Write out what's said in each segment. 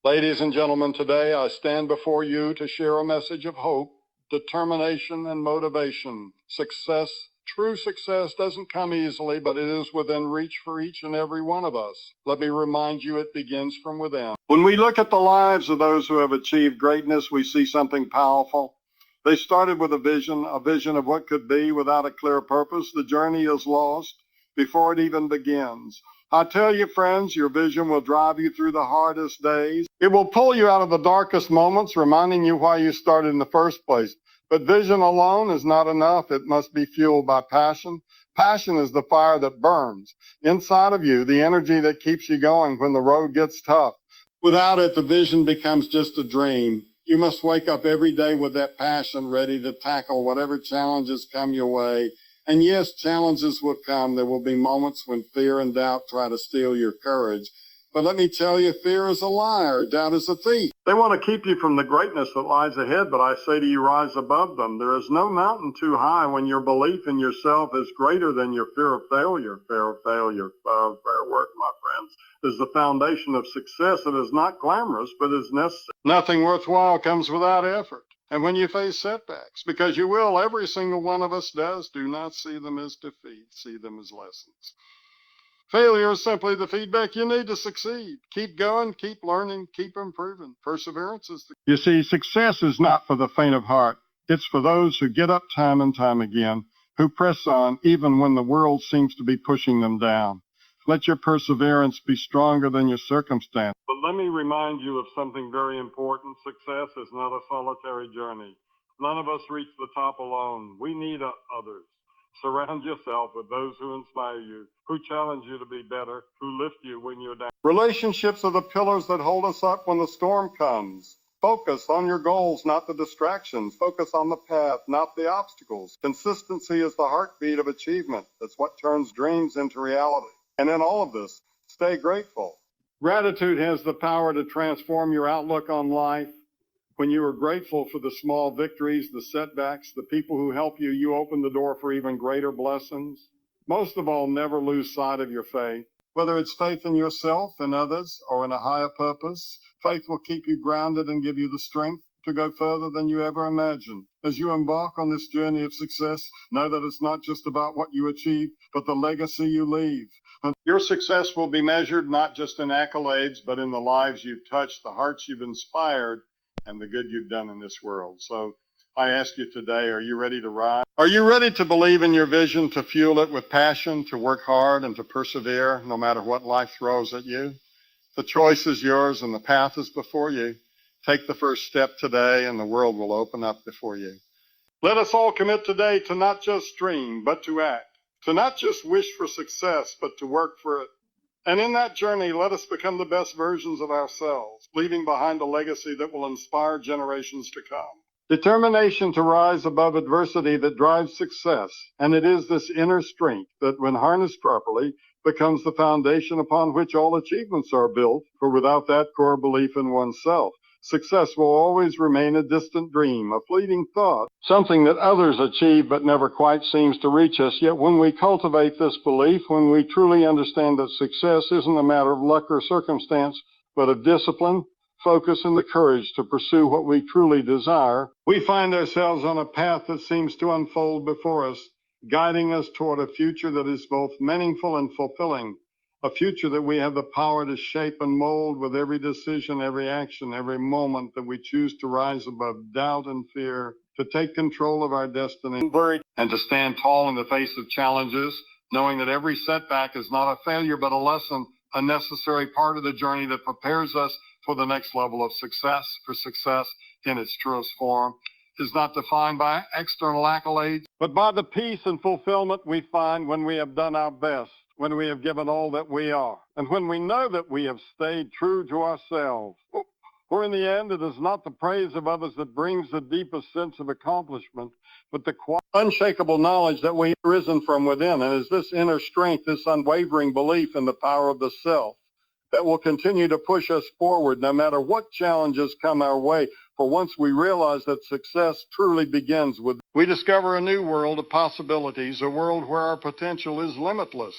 Ladies and gentlemen, today I stand before you to share a message of hope, determination, and motivation. True success doesn't come easily, but it is within reach for each and every one of us. Let me remind you, it begins from within. When we look at the lives of those who have achieved greatness, we see something powerful. They started with a vision of what could be. Without a clear purpose, the journey is lost before it even begins. I tell you, friends, your vision will drive you through the hardest days. It will pull you out of the darkest moments, reminding you why you started in the first place. But vision alone is not enough. It must be fueled by passion. Passion is the fire that burns inside of you, the energy that keeps you going when the road gets tough. Without it, the vision becomes just a dream. You must wake up every day with that passion, ready to tackle whatever challenges come your way. And yes, challenges will come. There will be moments when fear and doubt try to steal your courage. But let me tell you, fear is a liar. Doubt is a thief. They want to keep you from the greatness that lies ahead, but I say to you, rise above them. There is no mountain too high when your belief in yourself is greater than your fear of failure. Fear of failure, fair work, my friends, is the foundation of success. It is not glamorous, but is necessary. Nothing worthwhile comes without effort. And when you face setbacks, because you will, every single one of us does, do not see them as defeat, see them as lessons. Failure is simply the feedback you need to succeed. Keep going, keep learning, keep improving. Perseverance is the... You see, success is not for the faint of heart. It's for those who get up time and time again, who press on even when the world seems to be pushing them down. Let your perseverance be stronger than your circumstance. But let me remind you of something very important. Success is not a solitary journey. None of us reach the top alone. We need others. Surround yourself with those who inspire you, who challenge you to be better, who lift you when you're down. Relationships are the pillars that hold us up when the storm comes. Focus on your goals, not the distractions. Focus on the path, not the obstacles. Consistency is the heartbeat of achievement. That's what turns dreams into reality. And in all of this, stay grateful. Gratitude has the power to transform your outlook on life. When you are grateful for the small victories, the setbacks, the people who help you, you open the door for even greater blessings. Most of all, never lose sight of your faith. Whether it's faith in yourself and others or in a higher purpose, faith will keep you grounded and give you the strength to go further than you ever imagined. As you embark on this journey of success, know that it's not just about what you achieve, but the legacy you leave. Your success will be measured not just in accolades, but in the lives you've touched, the hearts you've inspired, and the good you've done in this world. So I ask you today, are you ready to rise? Are you ready to believe in your vision, to fuel it with passion, to work hard and to persevere no matter what life throws at you? The choice is yours and the path is before you. Take the first step today and the world will open up before you. Let us all commit today to not just dream, but to act. To not just wish for success, but to work for it. And in that journey, let us become the best versions of ourselves, leaving behind a legacy that will inspire generations to come. Determination to rise above adversity that drives success, and it is this inner strength that, when harnessed properly, becomes the foundation upon which all achievements are built, for without that core belief in oneself, success will always remain a distant dream, a fleeting thought, something that others achieve but never quite seems to reach us. Yet when we cultivate this belief, when we truly understand that success isn't a matter of luck or circumstance, but of discipline, focus, and the courage to pursue what we truly desire, we find ourselves on a path that seems to unfold before us, guiding us toward a future that is both meaningful and fulfilling. A future that we have the power to shape and mold with every decision, every action, every moment that we choose to rise above doubt and fear, to take control of our destiny, and to stand tall in the face of challenges, knowing that every setback is not a failure but a lesson, a necessary part of the journey that prepares us for the next level of success. For success in its truest form is not defined by external accolades, but by the peace and fulfillment we find when we have done our best, when we have given all that we are, and when we know that we have stayed true to ourselves. For in the end, it is not the praise of others that brings the deepest sense of accomplishment, but the unshakable knowledge that we have risen from within. And it's this inner strength, this unwavering belief in the power of the self, that will continue to push us forward no matter what challenges come our way. For once we realize that success truly begins with, we discover a new world of possibilities, a world where our potential is limitless.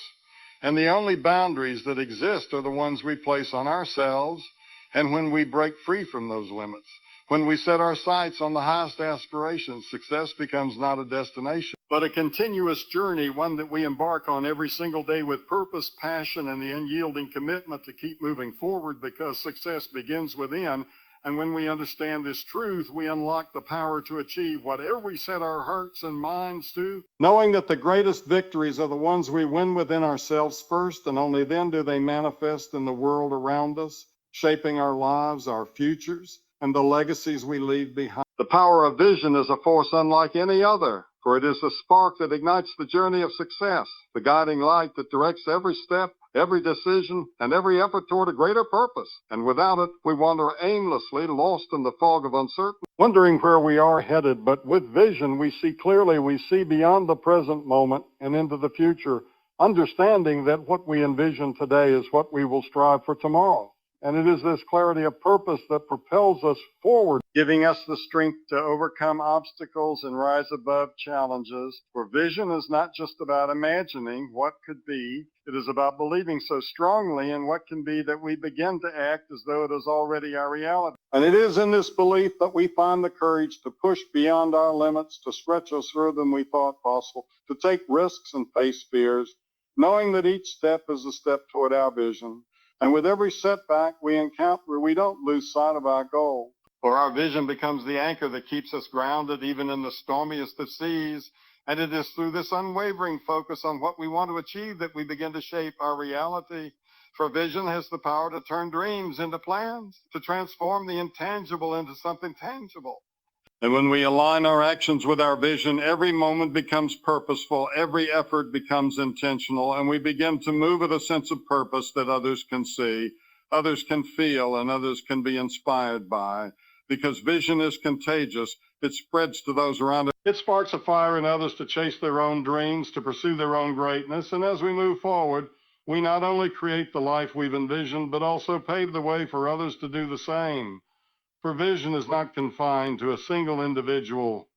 And the only boundaries that exist are the ones we place on ourselves And when we break free from those limits, when we set our sights on the highest aspirations, success becomes not a destination, but a continuous journey, one that we embark on every single day with purpose, passion, and the unyielding commitment to keep moving forward, because success begins within. And when we understand this truth, we unlock the power to achieve whatever we set our hearts and minds to, knowing that the greatest victories are the ones we win within ourselves first, and only then do they manifest in the world around us, shaping our lives, our futures, and the legacies we leave behind. The power of vision is a force unlike any other, for it is the spark that ignites the journey of success, the guiding light that directs every step, every decision, and every effort toward a greater purpose. And without it, we wander aimlessly, lost in the fog of uncertainty, wondering where we are headed. But with vision, we see clearly, we see beyond the present moment and into the future, understanding that what we envision today is what we will strive for tomorrow. And it is this clarity of purpose that propels us forward, giving us the strength to overcome obstacles and rise above challenges. For vision is not just about imagining what could be, it is about believing so strongly in what can be that we begin to act as though it is already our reality. And it is in this belief that we find the courage to push beyond our limits, to stretch us further than we thought possible, to take risks and face fears, knowing that each step is a step toward our vision. And with every setback we encounter, we don't lose sight of our goal. For our vision becomes the anchor that keeps us grounded even in the stormiest of seas. And it is through this unwavering focus on what we want to achieve that we begin to shape our reality. For vision has the power to turn dreams into plans, to transform the intangible into something tangible. And when we align our actions with our vision, every moment becomes purposeful, every effort becomes intentional, and we begin to move with a sense of purpose that others can see, others can feel, and others can be inspired by. Because vision is contagious, it spreads to those around us. It sparks a fire in others to chase their own dreams, to pursue their own greatness, and as we move forward, we not only create the life we've envisioned, but also pave the way for others to do the same. For vision is not confined to a single individual.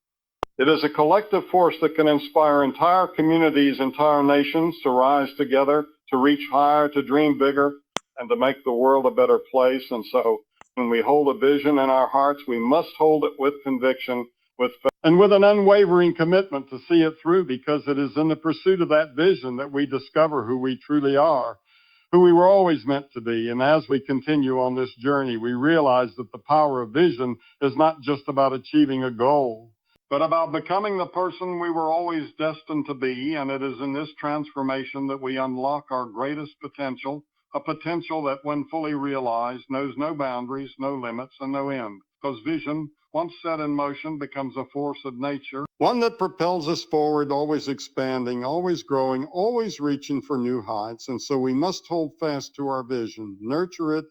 It is a collective force that can inspire entire communities, entire nations to rise together, to reach higher, to dream bigger, and to make the world a better place. And so when we hold a vision in our hearts, we must hold it with conviction, with faith, and with an unwavering commitment to see it through, because it is in the pursuit of that vision that we discover who we truly are, who we were always meant to be. And as we continue on this journey, we realize that the power of vision is not just about achieving a goal, but about becoming the person we were always destined to be. And it is in this transformation that we unlock our greatest potential, a potential that, when fully realized, knows no boundaries, no limits, and no end. Because vision, once set in motion, becomes a force of nature, one that propels us forward, always expanding, always growing, always reaching for new heights. And so we must hold fast to our vision, nurture it,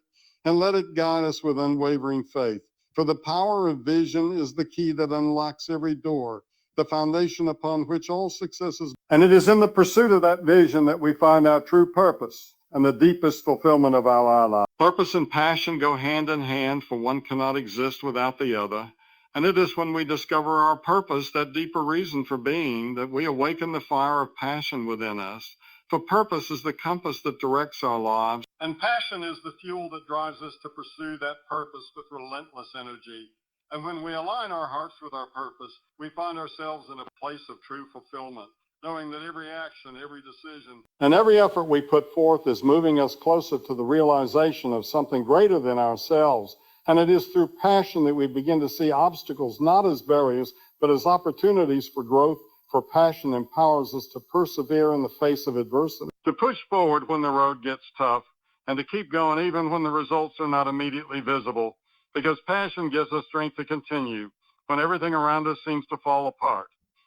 and let it guide us with unwavering faith. For the power of vision is the key that unlocks every door, the foundation upon which all success is. And it is in the pursuit of that vision that we find our true purpose and the deepest fulfillment of our lives. Purpose and passion go hand in hand, for one cannot exist without the other. And it is when we discover our purpose, that deeper reason for being, that we awaken the fire of passion within us. For purpose is the compass that directs our lives, and passion is the fuel that drives us to pursue that purpose with relentless energy. And when we align our hearts with our purpose, we find ourselves in a place of true fulfillment, knowing that every action, every decision, and every effort we put forth is moving us closer to the realization of something greater than ourselves. And it is through passion that we begin to see obstacles not as barriers, but as opportunities for growth. For passion empowers us to persevere in the face of adversity, to push forward when the road gets tough, and to keep going even when the results are not immediately visible. Because passion gives us strength to continue when everything around us seems to fall apart.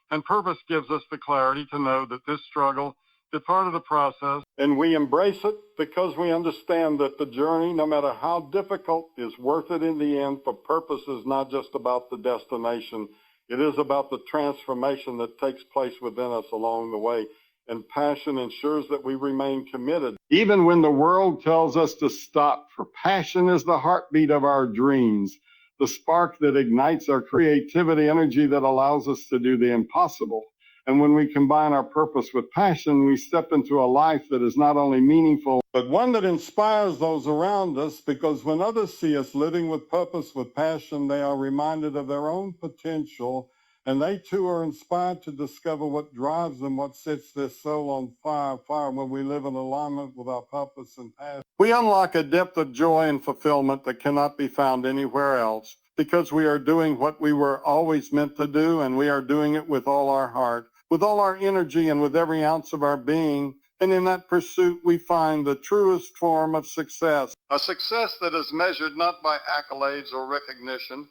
And purpose gives us the clarity to know that this struggle is part of the process, and we embrace it because we understand that the journey, no matter how difficult, is worth it in the end. For purpose is not just about the destination. It is about the transformation that takes place within us along the way. And passion ensures that we remain committed, even when the world tells us to stop. For passion is the heartbeat of our dreams, the spark that ignites our creativity, energy that allows us to do the impossible. And when we combine our purpose with passion, we step into a life that is not only meaningful, but one that inspires those around us, because when others see us living with purpose, with passion, they are reminded of their own potential, and they too are inspired to discover what drives them, what sets their soul on fire when we live in alignment with our purpose and passion. We unlock a depth of joy and fulfillment that cannot be found anywhere else, because we are doing what we were always meant to do, and we are doing it with all our heart, with all our energy, and with every ounce of our being. And in that pursuit, we find the truest form of success. A success that is measured not by accolades or recognition,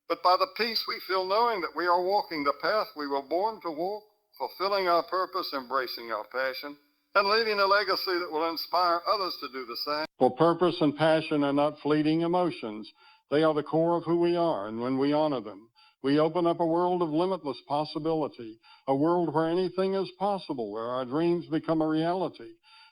but by the peace we feel knowing that we are walking the path we were born to walk, fulfilling our purpose, embracing our passion, and leaving a legacy that will inspire others to do the same. For purpose and passion are not fleeting emotions. They are the core of who we are, and when we honor them, we open up a world of limitless possibility, a world where anything is possible, where our dreams become a reality,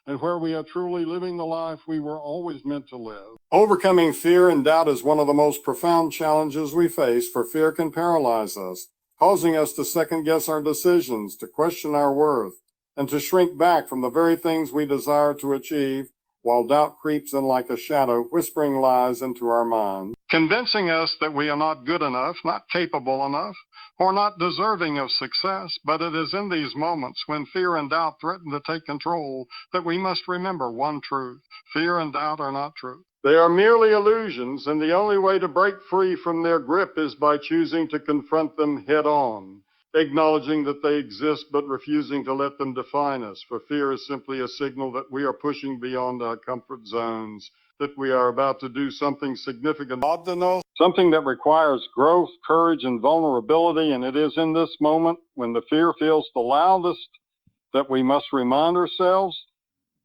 and where we are truly living the life we were always meant to live. Overcoming fear and doubt is one of the most profound challenges we face, for fear can paralyze us, causing us to second-guess our decisions, to question our worth, and to shrink back from the very things we desire to achieve, while doubt creeps in like a shadow, whispering lies into our minds, convincing us that we are not good enough, not capable enough, or not deserving of success. But it is in these moments when fear and doubt threaten to take control that we must remember one truth: fear and doubt are not true. They are merely illusions, and the only way to break free from their grip is by choosing to confront them head on, acknowledging that they exist but refusing to let them define us. For fear is simply a signal that we are pushing beyond our comfort zones, that we are about to do something significant, something that requires growth, courage, and vulnerability. And it is in this moment, when the fear feels the loudest, that we must remind ourselves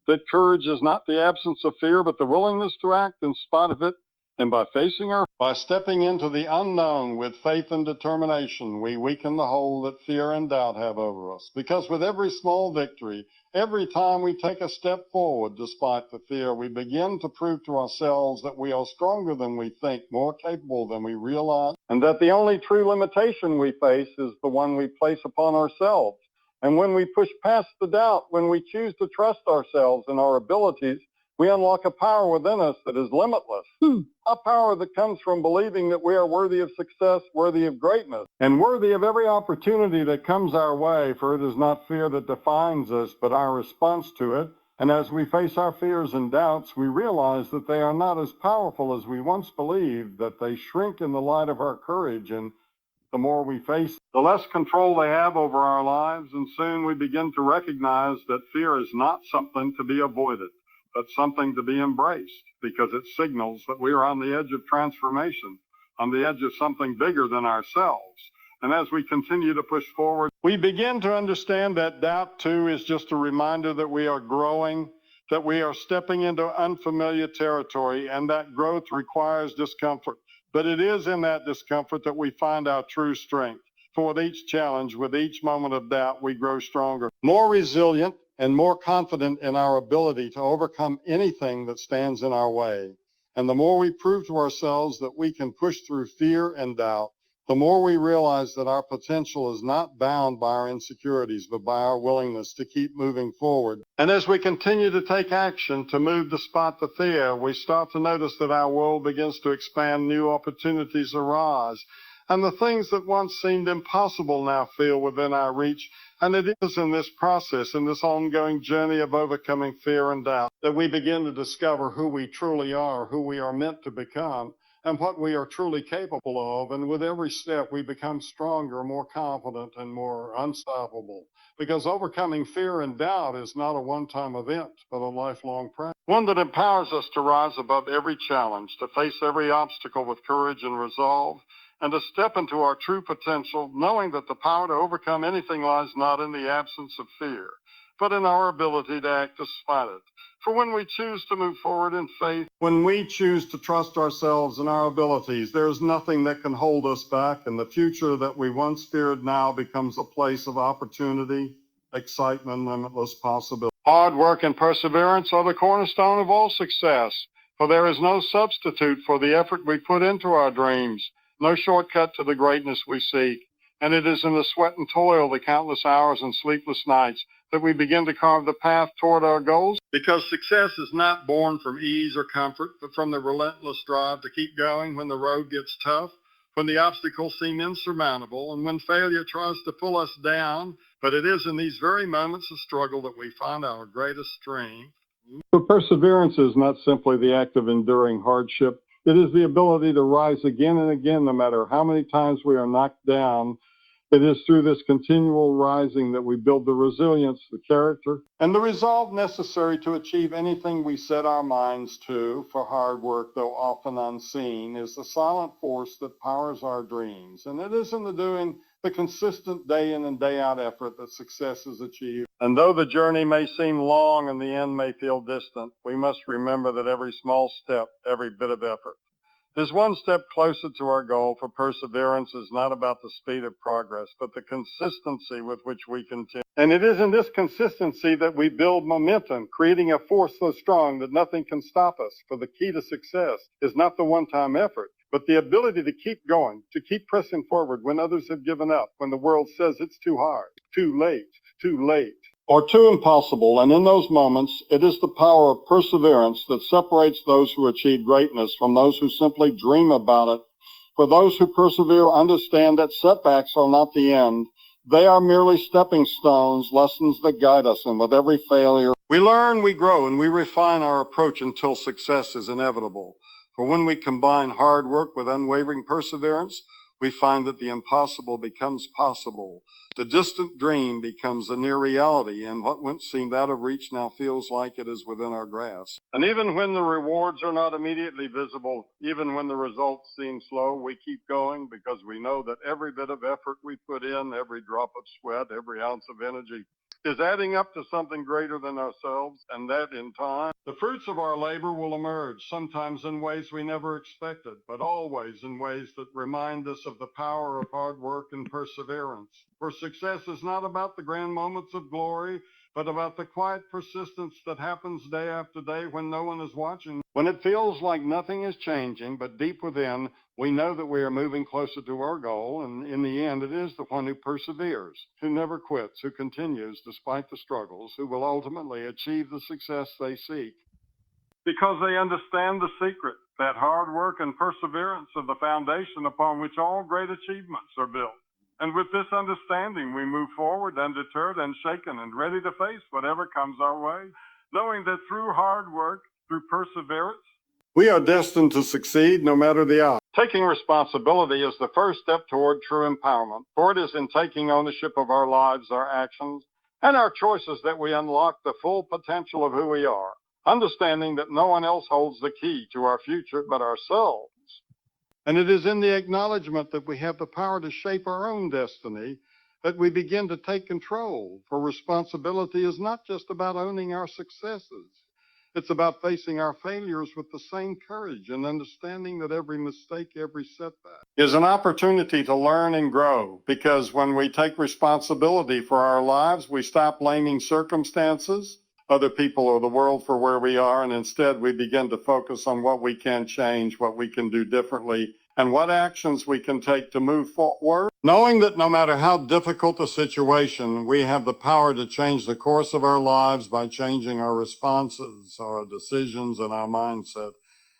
that courage is not the absence of fear, but the willingness to act in spite of it. And by stepping into the unknown with faith and determination, we weaken the hold that fear and doubt have over us. Because with every small victory, every time we take a step forward despite the fear, we begin to prove to ourselves that we are stronger than we think, more capable than we realize, and that the only true limitation we face is the one we place upon ourselves. And when we push past the doubt, when we choose to trust ourselves and our abilities, we unlock a power within us that is limitless. A power that comes from believing that we are worthy of success, worthy of greatness, and worthy of every opportunity that comes our way. For it is not fear that defines us, but our response to it. And as we face our fears and doubts, we realize that they are not as powerful as we once believed, that they shrink in the light of our courage. And the more we face, the less control they have over our lives. And soon we begin to recognize that fear is not something to be avoided, but something to be embraced, because it signals that we are on the edge of transformation, on the edge of something bigger than ourselves. And as we continue to push forward, we begin to understand that doubt, too, is just a reminder that we are growing, that we are stepping into unfamiliar territory, and that growth requires discomfort. But it is in that discomfort that we find our true strength. For with each challenge, with each moment of doubt, we grow stronger, more resilient, and more confident in our ability to overcome anything that stands in our way. And the more we prove to ourselves that we can push through fear and doubt, the more we realize that our potential is not bound by our insecurities, but by our willingness to keep moving forward. And as we continue to take action to move despite the fear, we start to notice that our world begins to expand, new opportunities arise, and the things that once seemed impossible now feel within our reach. And it is in this process, in this ongoing journey of overcoming fear and doubt, that we begin to discover who we truly are, who we are meant to become, and what we are truly capable of. And with every step, we become stronger, more confident, and more unstoppable. Because overcoming fear and doubt is not a one-time event, but a lifelong practice. One that empowers us to rise above every challenge, to face every obstacle with courage and resolve, and to step into our true potential, knowing that the power to overcome anything lies not in the absence of fear, but in our ability to act despite it. For when we choose to move forward in faith, when we choose to trust ourselves and our abilities, there is nothing that can hold us back, and the future that we once feared now becomes a place of opportunity, excitement, limitless possibility. Hard work and perseverance are the cornerstone of all success, for there is no substitute for the effort we put into our dreams, no shortcut to the greatness we seek. And it is in the sweat and toil, the countless hours and sleepless nights, that we begin to carve the path toward our goals. Because success is not born from ease or comfort, but from the relentless drive to keep going when the road gets tough, when the obstacles seem insurmountable, and when failure tries to pull us down. But it is in these very moments of struggle that we find our greatest strength. But perseverance is not simply the act of enduring hardship. It is the ability to rise again and again, no matter how many times we are knocked down. It is through this continual rising that we build the resilience, the character, and the resolve necessary to achieve anything we set our minds to. For hard work, though often unseen, is the silent force that powers our dreams. And it is in the doing, the consistent day in and day out effort, that success is achieved. And though the journey may seem long and the end may feel distant, we must remember that every small step, every bit of effort, is one step closer to our goal. For perseverance is not about the speed of progress, but the consistency with which we continue. And it is in this consistency that we build momentum, creating a force so strong that nothing can stop us. For the key to success is not the one-time effort, but the ability to keep going, to keep pressing forward when others have given up, when the world says it's too hard, too late, or too impossible. And in those moments, it is the power of perseverance that separates those who achieve greatness from those who simply dream about it. For those who persevere understand that setbacks are not the end. They are merely stepping stones, lessons that guide us. And with every failure, we learn, we grow, and we refine our approach until success is inevitable. For when we combine hard work with unwavering perseverance, we find that the impossible becomes possible. The distant dream becomes a near reality, and what once seemed out of reach now feels like it is within our grasp. And even when the rewards are not immediately visible, even when the results seem slow, we keep going because we know that every bit of effort we put in, every drop of sweat, every ounce of energy is adding up to something greater than ourselves, and that in time, the fruits of our labor will emerge, sometimes in ways we never expected, but always in ways that remind us of the power of hard work and perseverance. For success is not about the grand moments of glory, but about the quiet persistence that happens day after day when no one is watching. When it feels like nothing is changing, but deep within, we know that we are moving closer to our goal, and in the end, it is the one who perseveres, who never quits, who continues despite the struggles, who will ultimately achieve the success they seek. Because they understand the secret, that hard work and perseverance are the foundation upon which all great achievements are built. And with this understanding, we move forward undeterred, unshaken, and ready to face whatever comes our way, knowing that through hard work, through perseverance, we are destined to succeed no matter the odds. Taking responsibility is the first step toward true empowerment, for it is in taking ownership of our lives, our actions, and our choices that we unlock the full potential of who we are, understanding that no one else holds the key to our future but ourselves. And it is in the acknowledgement that we have the power to shape our own destiny that we begin to take control. For responsibility is not just about owning our successes. It's about facing our failures with the same courage and understanding that every mistake, every setback is an opportunity to learn and grow. Because when we take responsibility for our lives, we stop blaming circumstances, other people, or the world for where we are, and instead we begin to focus on what we can change, what we can do differently, and what actions we can take to move forward. Knowing that no matter how difficult the situation, we have the power to change the course of our lives by changing our responses, our decisions, and our mindset.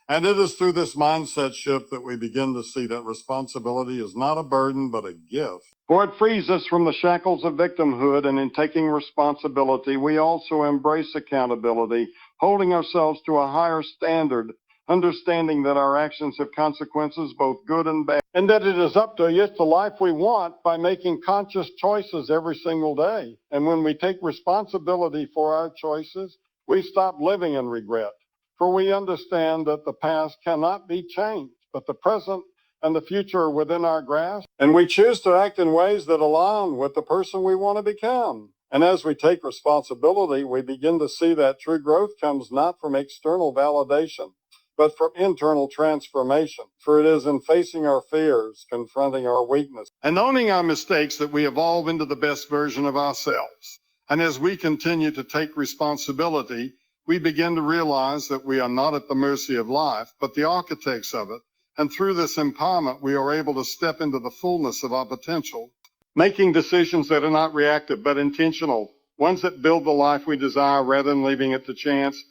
And it is through this mindset shift that we begin to see that responsibility is not a burden, but a gift. For it frees us from the shackles of victimhood, and in taking responsibility, we also embrace accountability, holding ourselves to a higher standard, understanding that our actions have consequences, both good and bad, and that it is up to us the life we want by making conscious choices every single day. And when we take responsibility for our choices, we stop living in regret, for we understand that the past cannot be changed, but the present and the future are within our grasp, and we choose to act in ways that align with the person we want to become. And as we take responsibility, we begin to see that true growth comes not from external validation, but from internal transformation. For it is in facing our fears, confronting our weakness, and owning our mistakes that we evolve into the best version of ourselves. And as we continue to take responsibility, we begin to realize that we are not at the mercy of life, but the architects of it. And through this empowerment, we are able to step into the fullness of our potential, making decisions that are not reactive but intentional, ones that build the life we desire rather than leaving it to chance.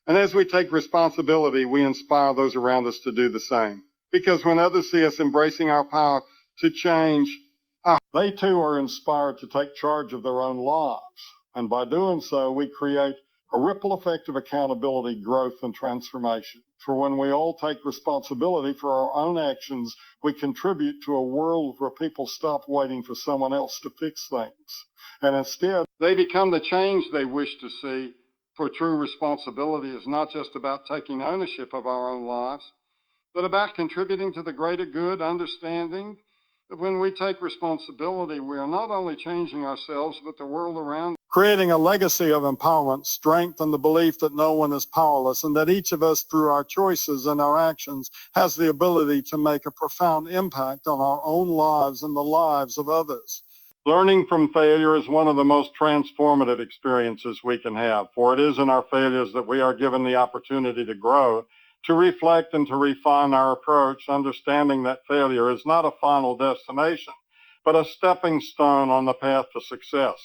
And as we take responsibility, we inspire those around us to do the same. Because when others see us embracing our power to change, they too are inspired to take charge of their own lives. And by doing so, we create a ripple effect of accountability, growth, and transformation. For when we all take responsibility for our own actions, we contribute to a world where people stop waiting for someone else to fix things. And instead, they become the change they wish to see. For true responsibility is not just about taking ownership of our own lives, but about contributing to the greater good, understanding that when we take responsibility, we are not only changing ourselves, but the world around us, creating a legacy of empowerment, strength, and the belief that no one is powerless, and that each of us, through our choices and our actions, has the ability to make a profound impact on our own lives and the lives of others. Learning from failure is one of the most transformative experiences we can have, for it is in our failures that we are given the opportunity to grow, to reflect and to refine our approach, understanding that failure is not a final destination, but a stepping stone on the path to success.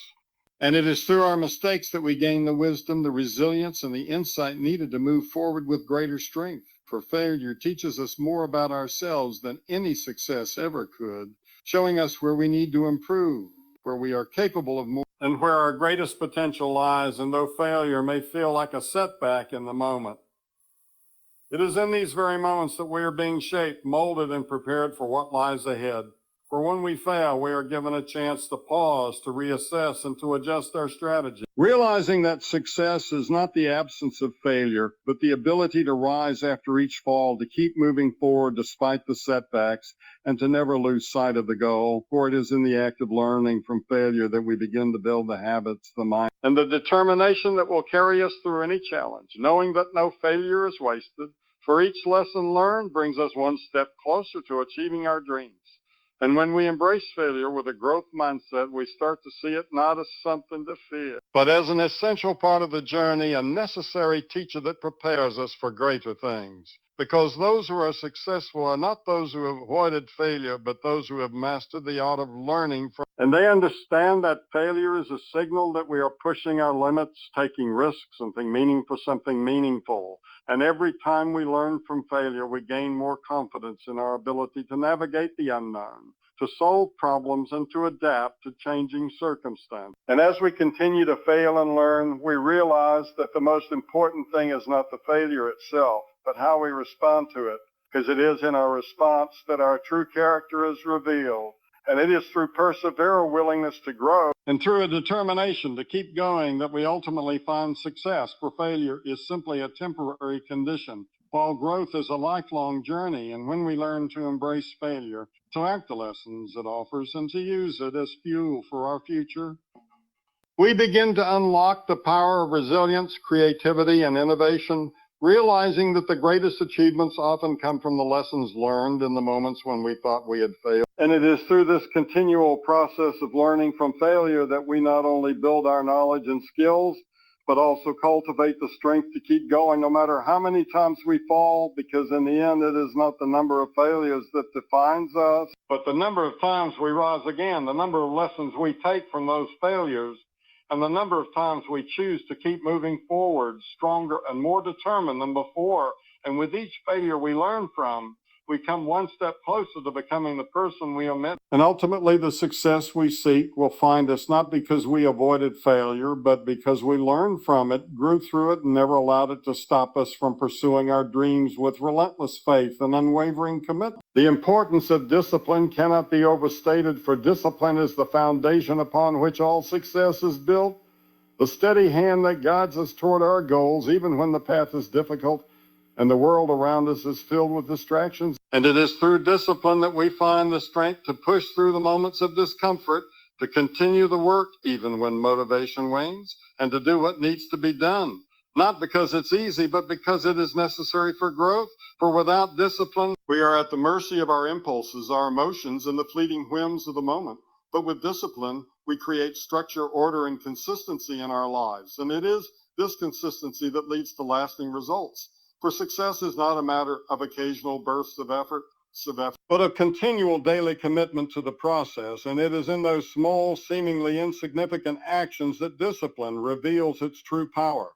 And it is through our mistakes that we gain the wisdom, the resilience, and the insight needed to move forward with greater strength. For failure teaches us more about ourselves than any success ever could, showing us where we need to improve, where we are capable of more, and where our greatest potential lies. And though failure may feel like a setback in the moment, it is in these very moments that we are being shaped, molded, and prepared for what lies ahead. For when we fail, we are given a chance to pause, to reassess, and to adjust our strategy. Realizing that success is not the absence of failure, but the ability to rise after each fall, to keep moving forward despite the setbacks, and to never lose sight of the goal. For it is in the act of learning from failure that we begin to build the habits, the mind, and the determination that will carry us through any challenge, knowing that no failure is wasted. For each lesson learned brings us one step closer to achieving our dreams. And when we embrace failure with a growth mindset, we start to see it not as something to fear, but as an essential part of the journey, a necessary teacher that prepares us for greater things. Because those who are successful are not those who have avoided failure, but those who have mastered the art of learning from. And they understand that failure is a signal that we are pushing our limits, taking risks, and meaning for something meaningful. And every time we learn from failure, we gain more confidence in our ability to navigate the unknown, to solve problems, and to adapt to changing circumstances. And as we continue to fail and learn, we realize that the most important thing is not the failure itself, but how we respond to it, because it is in our response that our true character is revealed. And it is through persevere, willingness to grow, and through a determination to keep going that we ultimately find success. For failure is simply a temporary condition, while growth is a lifelong journey. And when we learn to embrace failure, to act the lessons it offers, and to use it as fuel for our future, we begin to unlock the power of resilience, creativity, and innovation, realizing that the greatest achievements often come from the lessons learned in the moments when we thought we had failed. And it is through this continual process of learning from failure that we not only build our knowledge and skills, but also cultivate the strength to keep going no matter how many times we fall, because in the end, it is not the number of failures that defines us, but the number of times we rise again, the number of lessons we take from those failures, and the number of times we choose to keep moving forward, stronger and more determined than before. And with each failure we learn from, we come one step closer to becoming the person we are meant. And ultimately, the success we seek will find us not because we avoided failure, but because we learned from it, grew through it, and never allowed it to stop us from pursuing our dreams with relentless faith and unwavering commitment. The importance of discipline cannot be overstated, for discipline is the foundation upon which all success is built, the steady hand that guides us toward our goals, even when the path is difficult and the world around us is filled with distractions. And it is through discipline that we find the strength to push through the moments of discomfort, to continue the work even when motivation wanes, and to do what needs to be done. Not because it's easy, but because it is necessary for growth. For without discipline, we are at the mercy of our impulses, our emotions, and the fleeting whims of the moment. But with discipline, we create structure, order, and consistency in our lives. And it is this consistency that leads to lasting results. For success is not a matter of occasional bursts of effort, of effort, but of continual daily commitment to the process. And it is in those small, seemingly insignificant actions that discipline reveals its true power.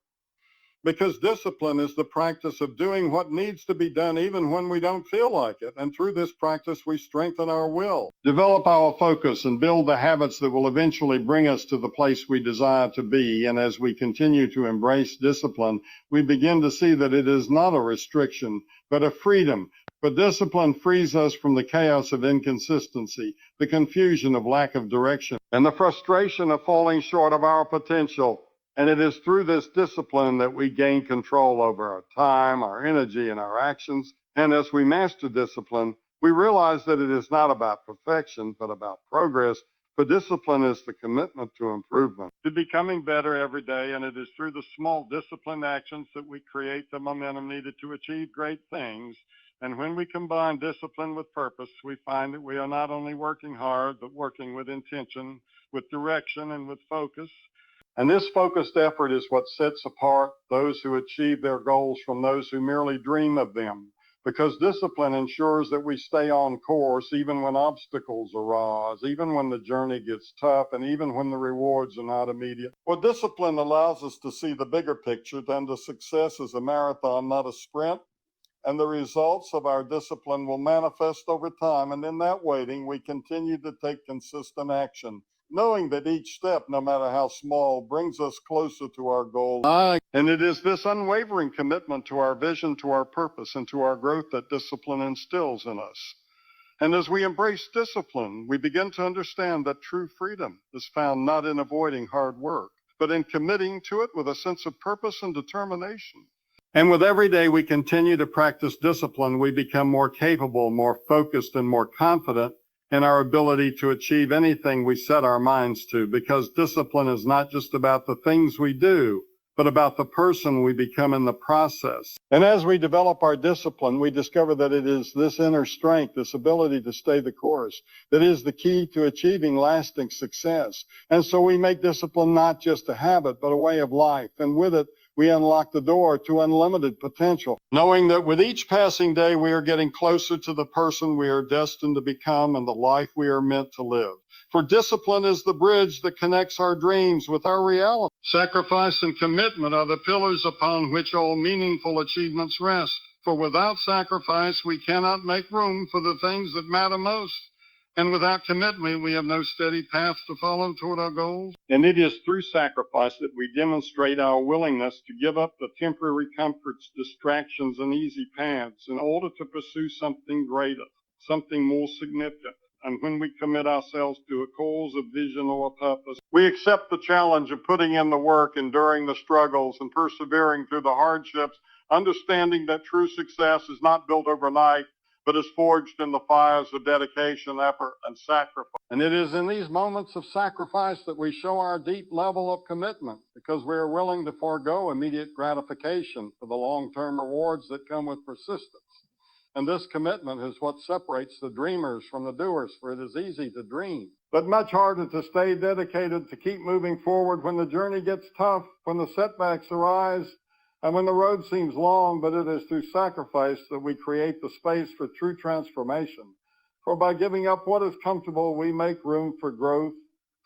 Because discipline is the practice of doing what needs to be done even when we don't feel like it. And through this practice, we strengthen our will, develop our focus, and build the habits that will eventually bring us to the place we desire to be. And as we continue to embrace discipline, we begin to see that it is not a restriction, but a freedom. For discipline frees us from the chaos of inconsistency, the confusion of lack of direction, and the frustration of falling short of our potential. And it is through this discipline that we gain control over our time, our energy, and our actions. And as we master discipline, we realize that it is not about perfection, but about progress. For discipline is the commitment to improvement, to becoming better every day. And it is through the small disciplined actions that we create the momentum needed to achieve great things. And when we combine discipline with purpose, we find that we are not only working hard, but working with intention, with direction, and with focus. And this focused effort is what sets apart those who achieve their goals from those who merely dream of them. Because discipline ensures that we stay on course even when obstacles arise, even when the journey gets tough, and even when the rewards are not immediate. Well, discipline allows us to see the bigger picture, then the success is a marathon, not a sprint. And the results of our discipline will manifest over time. And in that waiting, we continue to take consistent action, knowing that each step, no matter how small, brings us closer to our goal. And it is this unwavering commitment to our vision, to our purpose, and to our growth that discipline instills in us. And as we embrace discipline, we begin to understand that true freedom is found not in avoiding hard work, but in committing to it with a sense of purpose and determination. And with every day we continue to practice discipline, we become more capable, more focused, and more confident in our ability to achieve anything we set our minds to, because discipline is not just about the things we do, but about the person we become in the process. And as we develop our discipline, we discover that it is this inner strength, this ability to stay the course, that is the key to achieving lasting success. And so we make discipline not just a habit, but a way of life. And with it, we unlock the door to unlimited potential, knowing that with each passing day, we are getting closer to the person we are destined to become and the life we are meant to live. For discipline is the bridge that connects our dreams with our reality. Sacrifice and commitment are the pillars upon which all meaningful achievements rest. For without sacrifice, we cannot make room for the things that matter most. And without commitment, we have no steady path to follow toward our goals. And it is through sacrifice that we demonstrate our willingness to give up the temporary comforts, distractions, and easy paths in order to pursue something greater, something more significant. And when we commit ourselves to a cause, a vision, or a purpose, we accept the challenge of putting in the work, enduring the struggles, and persevering through the hardships, understanding that true success is not built overnight, but is forged in the fires of dedication, effort, and sacrifice. And it is in these moments of sacrifice that we show our deep level of commitment, because we are willing to forego immediate gratification for the long-term rewards that come with persistence. And this commitment is what separates the dreamers from the doers, for it is easy to dream, but much harder to stay dedicated, to keep moving forward when the journey gets tough, when the setbacks arise, and when the road seems long. But it is through sacrifice that we create the space for true transformation. For by giving up what is comfortable, we make room for growth,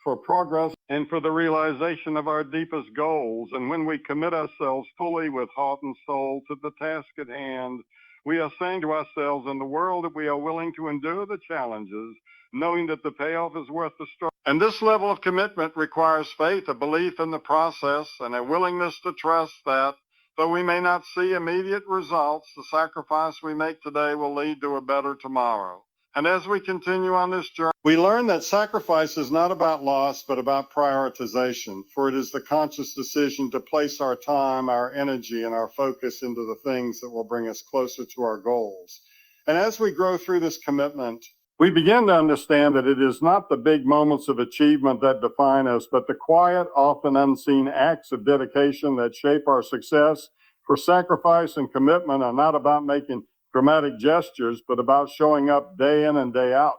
for progress, and for the realization of our deepest goals. And when we commit ourselves fully with heart and soul to the task at hand, we are saying to ourselves and the world that we are willing to endure the challenges, knowing that the payoff is worth the struggle. And this level of commitment requires faith, a belief in the process, and a willingness to trust that, though we may not see immediate results, the sacrifice we make today will lead to a better tomorrow. And as we continue on this journey, we learn that sacrifice is not about loss, but about prioritization, for it is the conscious decision to place our time, our energy, and our focus into the things that will bring us closer to our goals. And as we grow through this commitment, we begin to understand that it is not the big moments of achievement that define us, but the quiet, often unseen acts of dedication that shape our success. For sacrifice and commitment are not about making dramatic gestures, but about showing up day in and day out,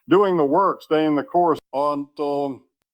doing the work, staying the course. And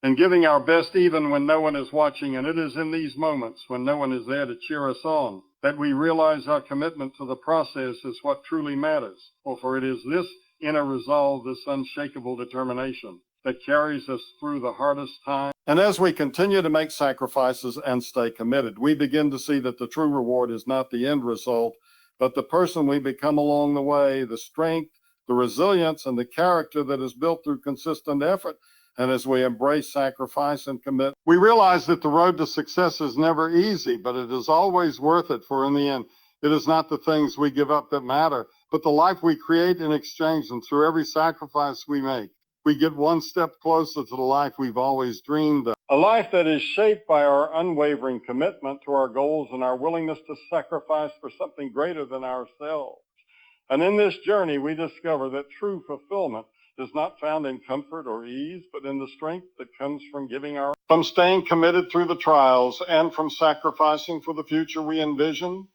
and giving our best even when no one is watching. And it is in these moments when no one is there to cheer us on that we realize our commitment to the process is what truly matters. For it is this inner resolve, this unshakable determination that carries us through the hardest time. And as we continue to make sacrifices and stay committed, we begin to see that the true reward is not the end result, but the person we become along the way, the strength, the resilience, and the character that is built through consistent effort. And as we embrace sacrifice and commit, we realize that the road to success is never easy, but it is always worth it. For in the end, it is not the things we give up that matter, but the life we create in exchange. And through every sacrifice we make, we get one step closer to the life we've always dreamed of. A life that is shaped by our unwavering commitment to our goals and our willingness to sacrifice for something greater than ourselves. And in this journey, we discover that true fulfillment is not found in comfort or ease, but in the strength that comes from from staying committed through the trials and from sacrificing for the future we envision,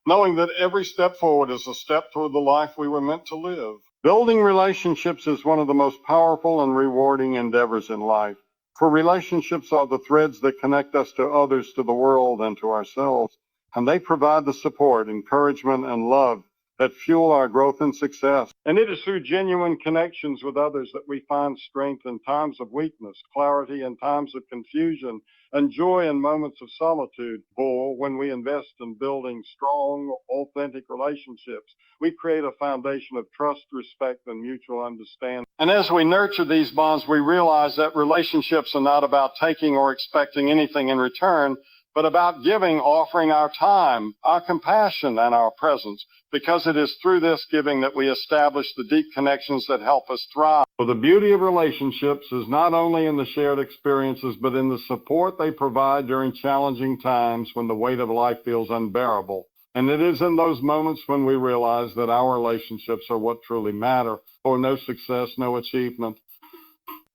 knowing that every step forward is a step toward the life we were meant to live. Building relationships is one of the most powerful and rewarding endeavors in life. For relationships are the threads that connect us to others, to the world, and to ourselves, and they provide the support, encouragement, and love that fuel our growth and success. And it is through genuine connections with others that we find strength in times of weakness, clarity in times of confusion, and joy in moments of solitude. For when we invest in building strong, authentic relationships, we create a foundation of trust, respect, and mutual understanding. And as we nurture these bonds, we realize that relationships are not about taking or expecting anything in return, but about giving, offering our time, our compassion, and our presence, because it is through this giving that we establish the deep connections that help us thrive. For the beauty of relationships is not only in the shared experiences, but in the support they provide during challenging times when the weight of life feels unbearable. And it is in those moments when we realize that our relationships are what truly matter, for no success, no achievement,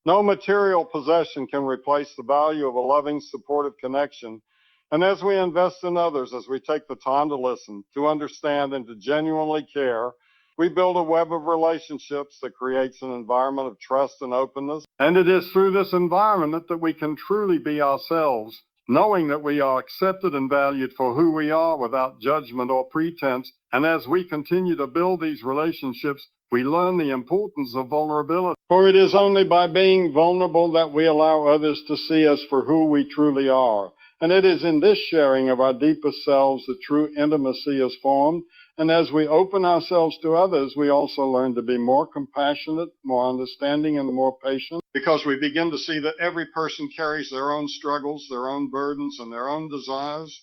no material possession can replace the value of a loving, supportive connection. And as we invest in others, as we take the time to listen, to understand, and to genuinely care, we build a web of relationships that creates an environment of trust and openness. And it is through this environment that we can truly be ourselves, knowing that we are accepted and valued for who we are without judgment or pretense. And as we continue to build these relationships, we learn the importance of vulnerability. For it is only by being vulnerable that we allow others to see us for who we truly are. And it is in this sharing of our deepest selves that true intimacy is formed. And as we open ourselves to others, we also learn to be more compassionate, more understanding, and more patient, because we begin to see that every person carries their own struggles, their own burdens, and their own desires.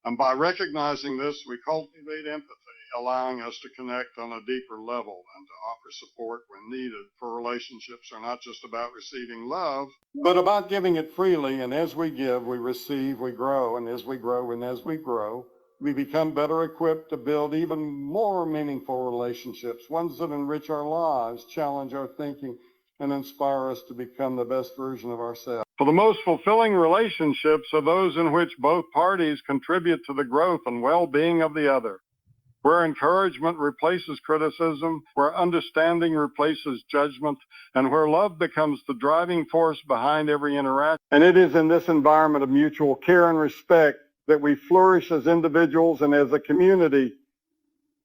And by recognizing this, we cultivate empathy, allowing us to connect on a deeper level and to offer support when needed. For relationships are not just about receiving love, but about giving it freely. And as we give, we receive, we grow. And as we grow, we become better equipped to build even more meaningful relationships, ones that enrich our lives, challenge our thinking, and inspire us to become the best version of ourselves. For the most fulfilling relationships are those in which both parties contribute to the growth and well-being of the other, where encouragement replaces criticism, where understanding replaces judgment, and where love becomes the driving force behind every interaction. And it is in this environment of mutual care and respect that we flourish as individuals and as a community.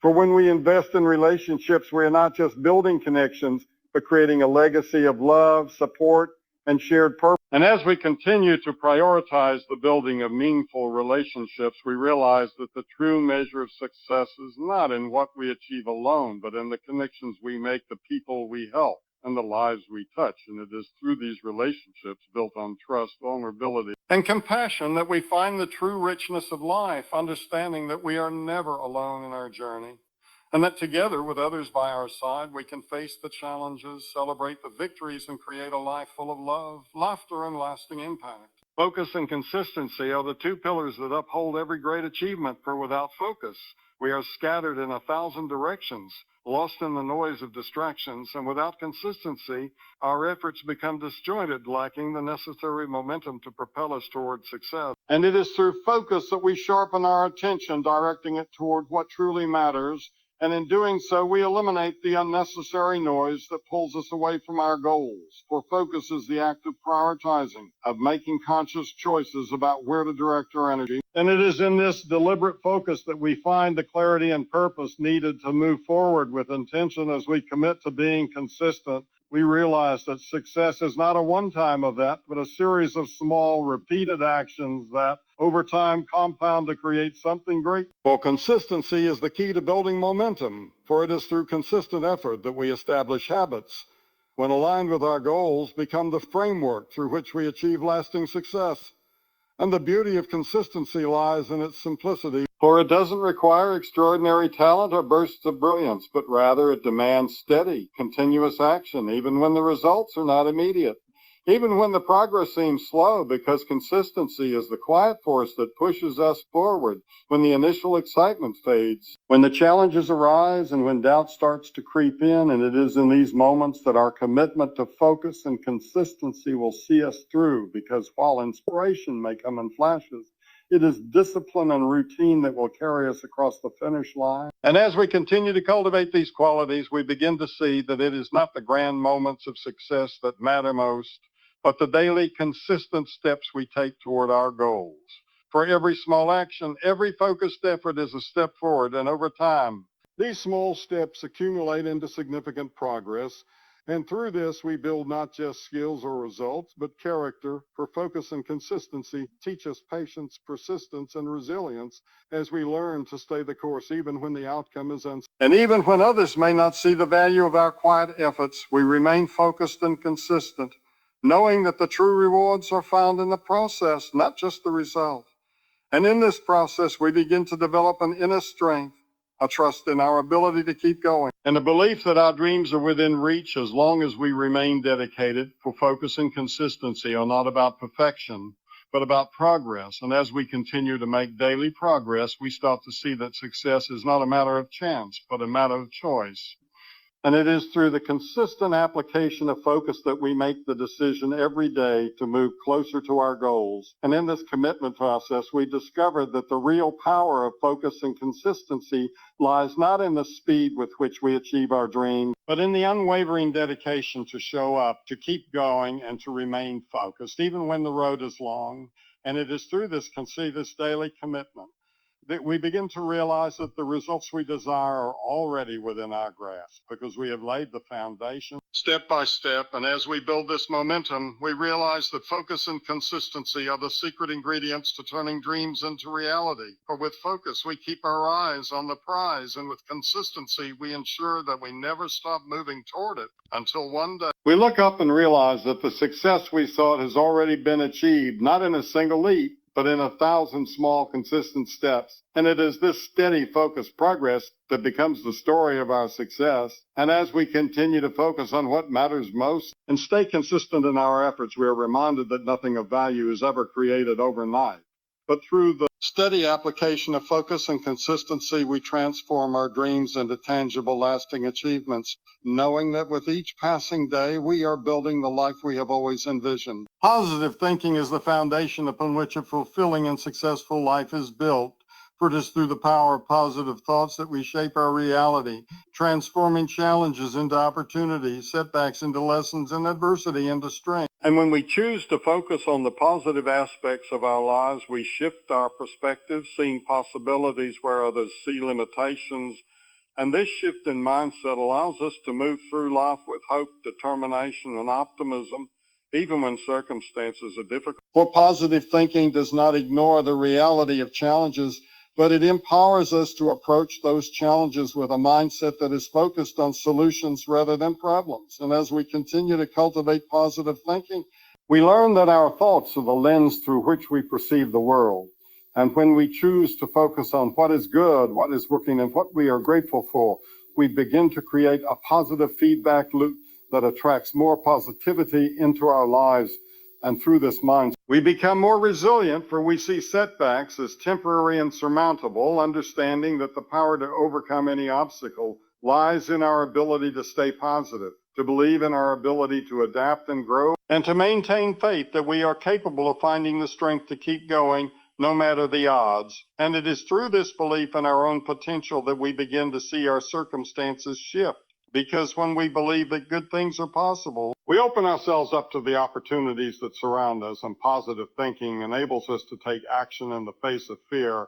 For when we invest in relationships, we are not just building connections, but creating a legacy of love, support, and shared purpose. And as we continue to prioritize the building of meaningful relationships, we realize that the true measure of success is not in what we achieve alone, but in the connections we make, the people we help, and the lives we touch. And it is through these relationships built on trust, vulnerability, and compassion that we find the true richness of life, understanding that we are never alone in our journey, and that together with others by our side, we can face the challenges, celebrate the victories, and create a life full of love, laughter, and lasting impact. Focus and consistency are the two pillars that uphold every great achievement, for without focus, we are scattered in 1,000 directions, lost in the noise of distractions, and without consistency, our efforts become disjointed, lacking the necessary momentum to propel us toward success. And it is through focus that we sharpen our attention, directing it toward what truly matters, And in doing so, we eliminate the unnecessary noise that pulls us away from our goals. For focus is the act of prioritizing, of making conscious choices about where to direct our energy. And it is in this deliberate focus that we find the clarity and purpose needed to move forward with intention. As we commit to being consistent, we realize that success is not a one-time event, but a series of small, repeated actions that, over time, compound to create something great. Well, consistency is the key to building momentum, for it is through consistent effort that we establish habits. When aligned with our goals, become the framework through which we achieve lasting success. And the beauty of consistency lies in its simplicity, for it doesn't require extraordinary talent or bursts of brilliance, but rather it demands steady, continuous action, even when the results are not immediate. Even when the progress seems slow, because consistency is the quiet force that pushes us forward when the initial excitement fades, when the challenges arise, and when doubt starts to creep in. And it is in these moments that our commitment to focus and consistency will see us through, because while inspiration may come in flashes, it is discipline and routine that will carry us across the finish line. And as we continue to cultivate these qualities, we begin to see that it is not the grand moments of success that matter most, but the daily consistent steps we take toward our goals. For every small action, every focused effort is a step forward, and over time, these small steps accumulate into significant progress. And through this, we build not just skills or results, but character. For focus and consistency teach us patience, persistence, and resilience as we learn to stay the course even when the outcome is uncertain. And even when others may not see the value of our quiet efforts, we remain focused and consistent, knowing that the true rewards are found in the process, not just the result. And in this process, we begin to develop an inner strength, a trust in our ability to keep going, and a belief that our dreams are within reach as long as we remain dedicated. For focus and consistency are not about perfection, but about progress. And as we continue to make daily progress, we start to see that success is not a matter of chance, but a matter of choice. And it is through the consistent application of focus that we make the decision every day to move closer to our goals. And in this commitment process, we discover that the real power of focus and consistency lies not in the speed with which we achieve our dreams, but in the unwavering dedication to show up, to keep going, and to remain focused, even when the road is long. And it is through this daily commitment that we begin to realize that the results we desire are already within our grasp, because we have laid the foundation step by step. And as we build this momentum, we realize that focus and consistency are the secret ingredients to turning dreams into reality. For with focus, we keep our eyes on the prize, and with consistency, we ensure that we never stop moving toward it until one day we look up and realize that the success we sought has already been achieved, not in a single leap, but in 1,000 small, consistent steps. And it is this steady, focused progress that becomes the story of our success. And as we continue to focus on what matters most and stay consistent in our efforts, we are reminded that nothing of value is ever created overnight. But through the steady application of focus and consistency, we transform our dreams into tangible, lasting achievements, knowing that with each passing day, we are building the life we have always envisioned. Positive thinking is the foundation upon which a fulfilling and successful life is built. For it is through the power of positive thoughts that we shape our reality, transforming challenges into opportunities, setbacks into lessons, and adversity into strength. And when we choose to focus on the positive aspects of our lives, we shift our perspective, seeing possibilities where others see limitations. And this shift in mindset allows us to move through life with hope, determination, and optimism, even when circumstances are difficult. For positive thinking does not ignore the reality of challenges, but it empowers us to approach those challenges with a mindset that is focused on solutions rather than problems. And as we continue to cultivate positive thinking, we learn that our thoughts are the lens through which we perceive the world. And when we choose to focus on what is good, what is working, and what we are grateful for, we begin to create a positive feedback loop that attracts more positivity into our lives. And through this mindset, we become more resilient, for we see setbacks as temporary and surmountable, understanding that the power to overcome any obstacle lies in our ability to stay positive, to believe in our ability to adapt and grow, and to maintain faith that we are capable of finding the strength to keep going, no matter the odds. And it is through this belief in our own potential that we begin to see our circumstances shift. Because when we believe that good things are possible, we open ourselves up to the opportunities that surround us, and positive thinking enables us to take action in the face of fear,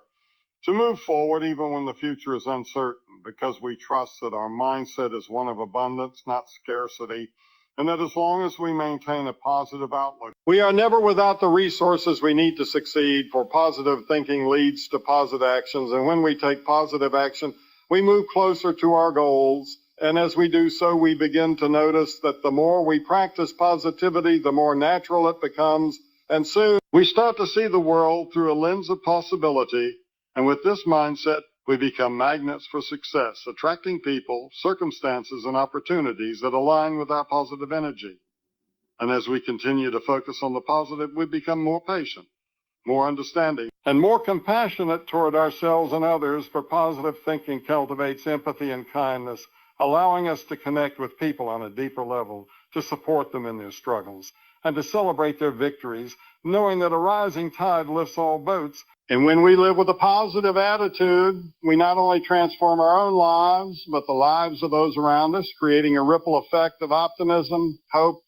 to move forward even when the future is uncertain, because we trust that our mindset is one of abundance, not scarcity, and that as long as we maintain a positive outlook, we are never without the resources we need to succeed, for positive thinking leads to positive actions, and when we take positive action, we move closer to our goals. And as we do so, we begin to notice that the more we practice positivity, the more natural it becomes, and soon we start to see the world through a lens of possibility. And with this mindset, we become magnets for success, attracting people, circumstances, and opportunities that align with our positive energy. And as we continue to focus on the positive, we become more patient, more understanding, and more compassionate toward ourselves and others, for positive thinking cultivates empathy and kindness, allowing us to connect with people on a deeper level, to support them in their struggles, and to celebrate their victories, knowing that a rising tide lifts all boats. And when we live with a positive attitude, we not only transform our own lives, but the lives of those around us, creating a ripple effect of optimism, hope,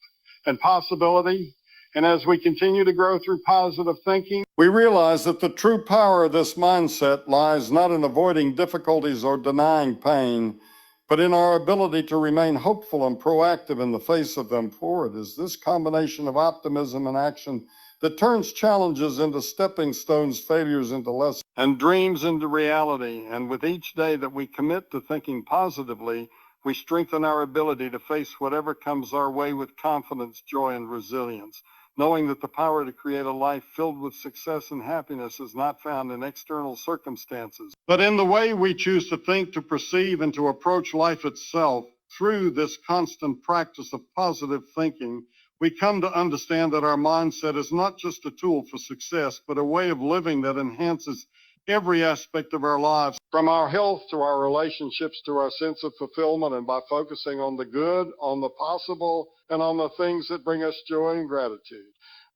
and possibility. And as we continue to grow through positive thinking, we realize that the true power of this mindset lies not in avoiding difficulties or denying pain, but in our ability to remain hopeful and proactive in the face of them. For it is this combination of optimism and action that turns challenges into stepping stones, failures into lessons, and dreams into reality. And with each day that we commit to thinking positively, we strengthen our ability to face whatever comes our way with confidence, joy, and resilience, knowing that the power to create a life filled with success and happiness is not found in external circumstances, but in the way we choose to think, to perceive, and to approach life itself. Through this constant practice of positive thinking, we come to understand that our mindset is not just a tool for success, but a way of living that enhances every aspect of our lives, from our health to our relationships to our sense of fulfillment. And by focusing on the good, on the possible, and on the things that bring us joy and gratitude,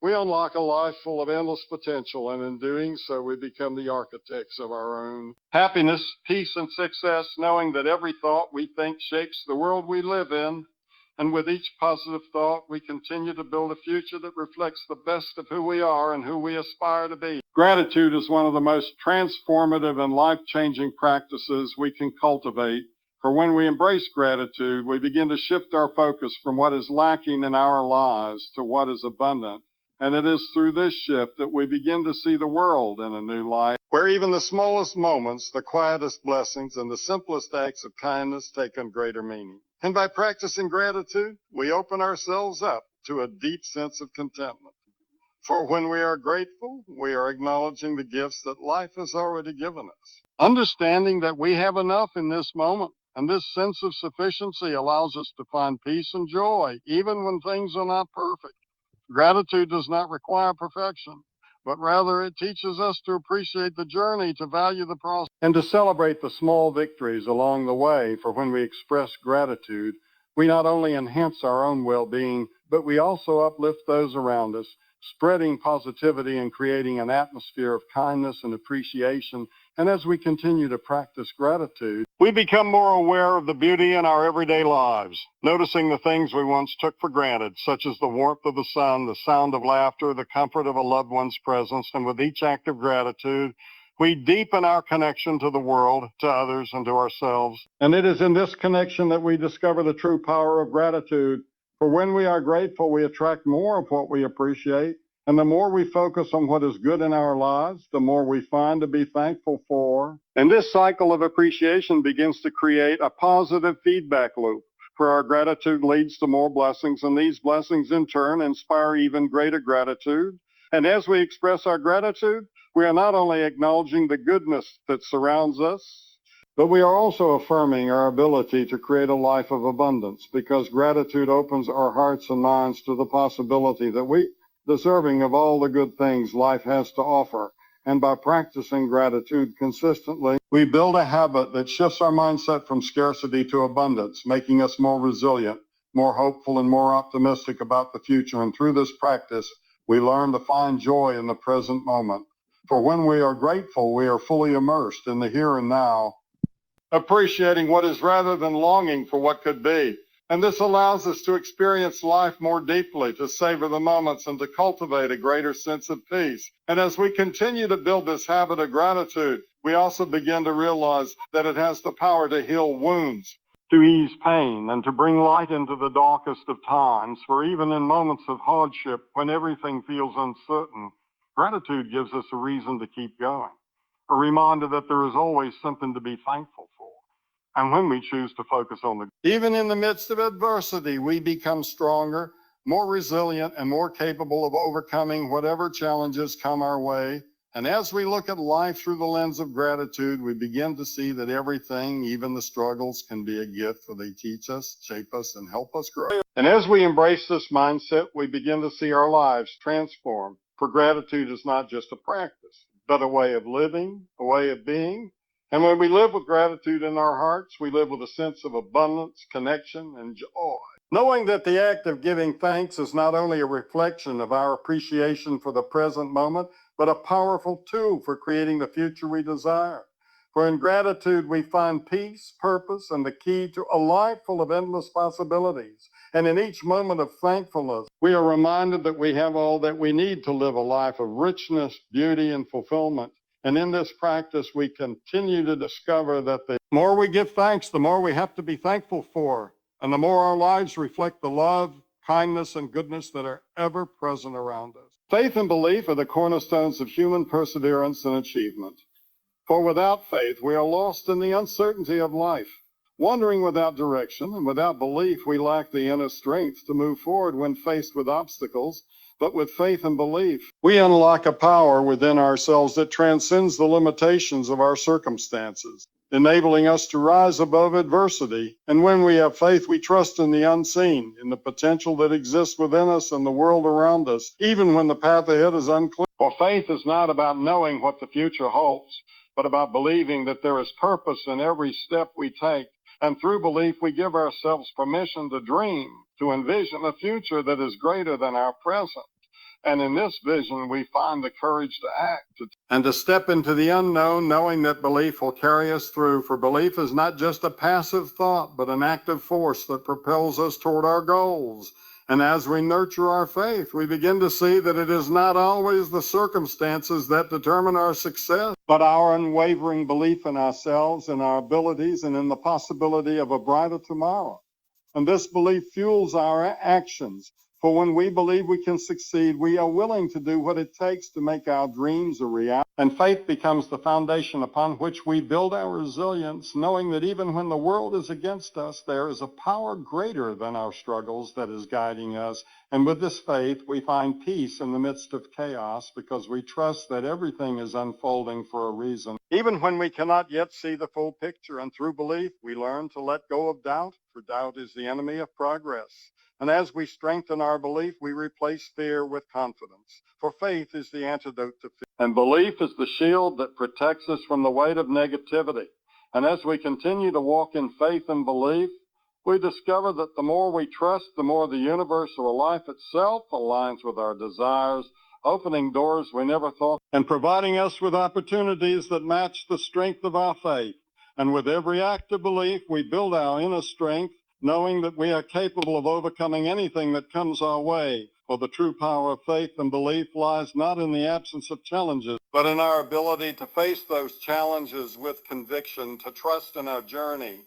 we unlock a life full of endless potential, and in doing so, we become the architects of our own happiness, peace, and success, knowing that every thought we think shapes the world we live in. And with each positive thought, we continue to build a future that reflects the best of who we are and who we aspire to be. Gratitude is one of the most transformative and life-changing practices we can cultivate. For when we embrace gratitude, we begin to shift our focus from what is lacking in our lives to what is abundant. And it is through this shift that we begin to see the world in a new light, where even the smallest moments, the quietest blessings, and the simplest acts of kindness take on greater meaning. And by practicing gratitude, we open ourselves up to a deep sense of contentment. For when we are grateful, we are acknowledging the gifts that life has already given us, understanding that we have enough in this moment. And this sense of sufficiency allows us to find peace and joy, even when things are not perfect. Gratitude does not require perfection, but rather it teaches us to appreciate the journey, to value the process, and to celebrate the small victories along the way. For when we express gratitude, we not only enhance our own well-being, but we also uplift those around us, spreading positivity and creating an atmosphere of kindness and appreciation. And as we continue to practice gratitude, we become more aware of the beauty in our everyday lives, noticing the things we once took for granted, such as the warmth of the sun, the sound of laughter, the comfort of a loved one's presence. And with each act of gratitude, we deepen our connection to the world, to others, and to ourselves. And it is in this connection that we discover the true power of gratitude. For when we are grateful, we attract more of what we appreciate. And the more we focus on what is good in our lives, the more we find to be thankful for. And this cycle of appreciation begins to create a positive feedback loop, for our gratitude leads to more blessings, and these blessings in turn inspire even greater gratitude. And as we express our gratitude, we are not only acknowledging the goodness that surrounds us, but we are also affirming our ability to create a life of abundance, because gratitude opens our hearts and minds to the possibility that we deserving of all the good things life has to offer. And by practicing gratitude consistently, we build a habit that shifts our mindset from scarcity to abundance, making us more resilient, more hopeful, and more optimistic about the future. And through this practice, we learn to find joy in the present moment. For when we are grateful, we are fully immersed in the here and now, appreciating what is rather than longing for what could be. And this allows us to experience life more deeply, to savor the moments, and to cultivate a greater sense of peace. And as we continue to build this habit of gratitude, we also begin to realize that it has the power to heal wounds, to ease pain, and to bring light into the darkest of times. For even in moments of hardship, when everything feels uncertain, gratitude gives us a reason to keep going, a reminder that there is always something to be thankful for. And when we choose to focus on even in the midst of adversity, we become stronger, more resilient, and more capable of overcoming whatever challenges come our way. And as we look at life through the lens of gratitude, we begin to see that everything, even the struggles, can be a gift, for they teach us, shape us, and help us grow. And as we embrace this mindset, we begin to see our lives transform. For gratitude is not just a practice, but a way of living, a way of being. And when we live with gratitude in our hearts, we live with a sense of abundance, connection, and joy. Knowing that the act of giving thanks is not only a reflection of our appreciation for the present moment, but a powerful tool for creating the future we desire. For in gratitude, we find peace, purpose, and the key to a life full of endless possibilities. And in each moment of thankfulness, we are reminded that we have all that we need to live a life of richness, beauty, and fulfillment. And in this practice, we continue to discover that the more we give thanks, the more we have to be thankful for, and the more our lives reflect the love, kindness, and goodness that are ever present around us. Faith and belief are the cornerstones of human perseverance and achievement. For without faith, we are lost in the uncertainty of life. Wandering without direction and without belief, we lack the inner strength to move forward when faced with obstacles. But with faith and belief, we unlock a power within ourselves that transcends the limitations of our circumstances, enabling us to rise above adversity. And when we have faith, we trust in the unseen, in the potential that exists within us and the world around us, even when the path ahead is unclear. For faith is not about knowing what the future holds, but about believing that there is purpose in every step we take. And through belief, we give ourselves permission to dream, to envision a future that is greater than our present. And in this vision, we find the courage to act and to step into the unknown, knowing that belief will carry us through. For belief is not just a passive thought, but an active force that propels us toward our goals. And as we nurture our faith, we begin to see that it is not always the circumstances that determine our success, but our unwavering belief in ourselves, in our abilities, and in the possibility of a brighter tomorrow. And this belief fuels our actions. For when we believe we can succeed, we are willing to do what it takes to make our dreams a reality. And faith becomes the foundation upon which we build our resilience, knowing that even when the world is against us, there is a power greater than our struggles that is guiding us. And with this faith, we find peace in the midst of chaos, because we trust that everything is unfolding for a reason, even when we cannot yet see the full picture. And through belief, we learn to let go of doubt, for doubt is the enemy of progress. And as we strengthen our belief, we replace fear with confidence. For faith is the antidote to fear, and belief is the shield that protects us from the weight of negativity. And as we continue to walk in faith and belief, we discover that the more we trust, the more the universe or life itself aligns with our desires, opening doors we never thought, and providing us with opportunities that match the strength of our faith. And with every act of belief, we build our inner strength, knowing that we are capable of overcoming anything that comes our way. For the true power of faith and belief lies not in the absence of challenges, but in our ability to face those challenges with conviction, to trust in our journey,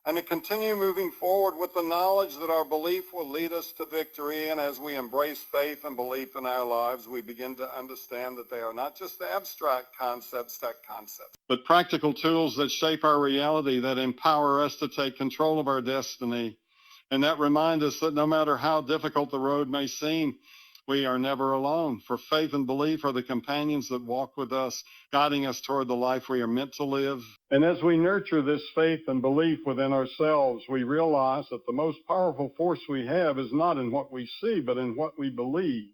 and to continue moving forward with the knowledge that our belief will lead us to victory. And as we embrace faith and belief in our lives, we begin to understand that they are not just abstract concepts, but practical tools that shape our reality, that empower us to take control of our destiny, and that remind us that no matter how difficult the road may seem, we are never alone. For faith and belief are the companions that walk with us, guiding us toward the life we are meant to live. And as we nurture this faith and belief within ourselves, we realize that the most powerful force we have is not in what we see, but in what we believe.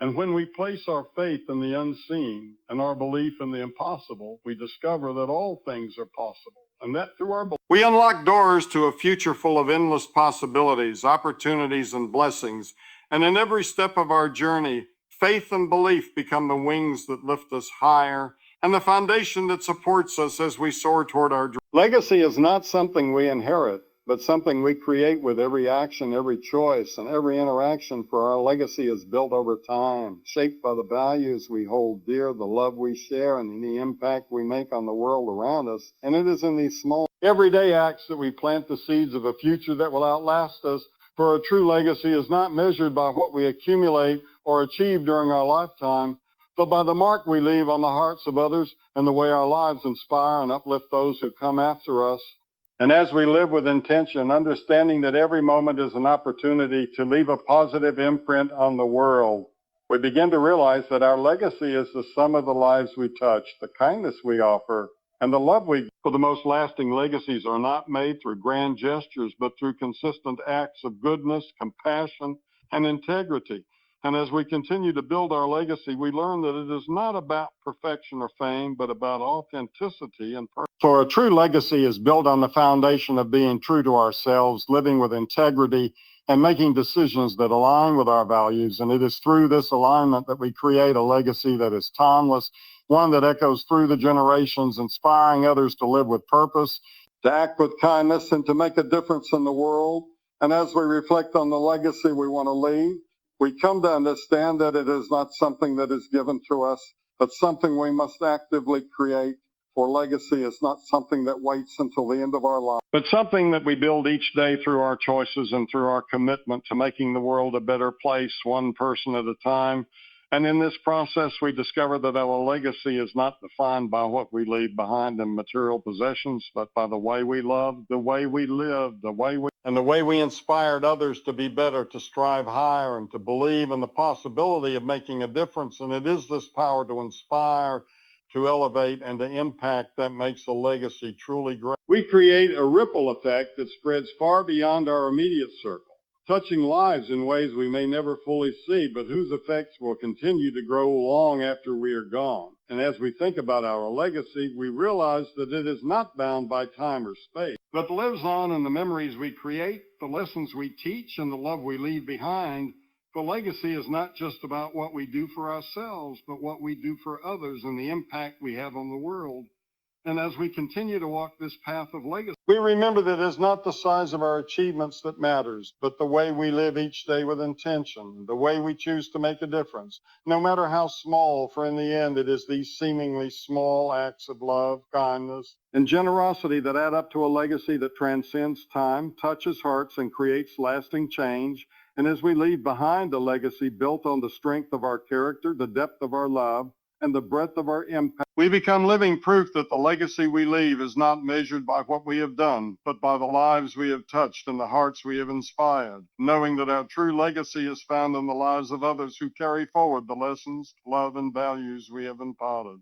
And when we place our faith in the unseen and our belief in the impossible, we discover that all things are possible. And that through our belief, we unlock doors to a future full of endless possibilities, opportunities, and blessings. And in every step of our journey, Faith and belief become the wings that lift us higher and the foundation that supports us as we soar toward our dreams. Legacy is not something we inherit, but something we create with every action, every choice, and every interaction, for our legacy is built over time, shaped by the values we hold dear, the love we share, and the impact we make on the world around us. And it is in these small, everyday acts that we plant the seeds of a future that will outlast us, for a true legacy is not measured by what we accumulate or achieve during our lifetime, but by the mark we leave on the hearts of others and the way our lives inspire and uplift those who come after us. And as we live with intention, understanding that every moment is an opportunity to leave a positive imprint on the world, we begin to realize that our legacy is the sum of the lives we touch, the kindness we offer, and the love we give. For the most lasting legacies are not made through grand gestures, but through consistent acts of goodness, compassion, and integrity. And as we continue to build our legacy, we learn that it is not about perfection or fame, but about authenticity and purpose. For a true legacy is built on the foundation of being true to ourselves, living with integrity, and making decisions that align with our values. And it is through this alignment that we create a legacy that is timeless, one that echoes through the generations, inspiring others to live with purpose, to act with kindness, and to make a difference in the world. And as we reflect on the legacy we want to leave, we come to understand that it is not something that is given to us, but something we must actively create. For legacy is not something that waits until the end of our life, but something that we build each day through our choices and through our commitment to making the world a better place, one person at a time. And in this process, we discover that our legacy is not defined by what we leave behind in material possessions, but by the way we love, the way we live, the way we inspired others to be better, to strive higher, and to believe in the possibility of making a difference. And it is this power to inspire, to elevate, and to impact that makes a legacy truly great. We create a ripple effect that spreads far beyond our immediate circle, touching lives in ways we may never fully see, but whose effects will continue to grow long after we are gone. And as we think about our legacy, we realize that it is not bound by time or space, but lives on in the memories we create, the lessons we teach, and the love we leave behind. For legacy is not just about what we do for ourselves, but what we do for others and the impact we have on the world. And as we continue to walk this path of legacy, we remember that it is not the size of our achievements that matters, but the way we live each day with intention, the way we choose to make a difference, no matter how small, for in the end, it is these seemingly small acts of love, kindness, and generosity that add up to a legacy that transcends time, touches hearts, and creates lasting change. And as we leave behind a legacy built on the strength of our character, the depth of our love, and the breadth of our impact, we become living proof that the legacy we leave is not measured by what we have done, but by the lives we have touched and the hearts we have inspired, knowing that our true legacy is found in the lives of others who carry forward the lessons, love, and values we have imparted.